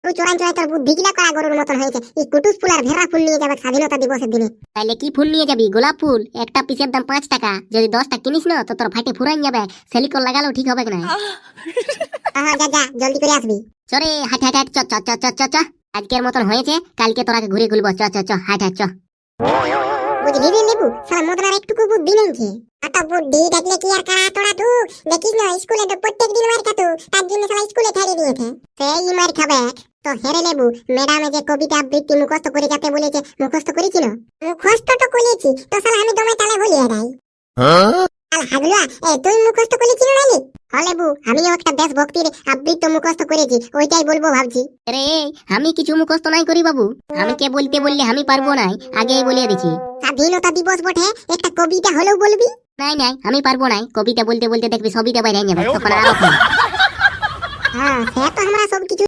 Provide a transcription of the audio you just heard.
ওই চোরাই চোরাই তোর বুদ্ধি গিলা করা গরুর মতন হয়েছে। এই কুটুস ফুল আর ভেড়া ফুল নিয়ে যাবে স্বাধীনতা দিবসের দিনে। তাইলে কি ফুল নিয়ে যাবি? গোলাপ ফুল। একটা পিসের দাম 5 টাকা। যদি 10টা কিনিস না তো তোর ফাটে ফুরাইন যাবে। সিলিকন লাগালেও ঠিক হবে না। হ্যাঁ যা যা জলদি করে আসবি। চরে হাট হাট হাট, চ চ চ চ চ চ। আজকের মতন হয়েছে, কালকে তোরাকে ঘুরে খুলবো। চ চ চ হাট হাট চ। বুঝলি রে লেবু, সারা মদনার একটুকু বুদ্ধি নেই কি? আটা বুদ্ধি থাকলে কি আর কাড়া তোড়া তু দেখিস না, স্কুলে তো প্রত্যেক দিন মার খাতু, তার জন্য সারা স্কুলে ছাড়িয়ে দিয়েছে। সেই মার খাবে তো। হেরে লেবু, ম্যাডামে যে কবিতা আবৃত্তি মুখস্থ করে যেতে বলেছে, মুখস্থ করেছিল? মুখস্থ তো করেছি তো সালা, আমি দমে তালে বলিয়ে দেয়। আল হাগলুয়া, তুই মুখস্থ করেছিল নাকি? লেবু, আমিও একটা দেশভক্তির আবৃত্তি মুখস্থ করেছি, ওইটাই বলবো ভাবছি। আরে আমি কিছু মুখস্থ নাই করি বাবু। আমি কে বলতে বললে আমি পারবো নাই, আগেই বলিয়ে দিছি। স্বাধীনতা দিবস বটে, একটা কবিতা হলেও বলবি। নাই নাই, আমি পারবো নাই। কবিতা বলতে বলতে দেখবি সবিতা বাইরে যাবে, তখন আরো হ্যাঁ সে তো আমরা সব কিছু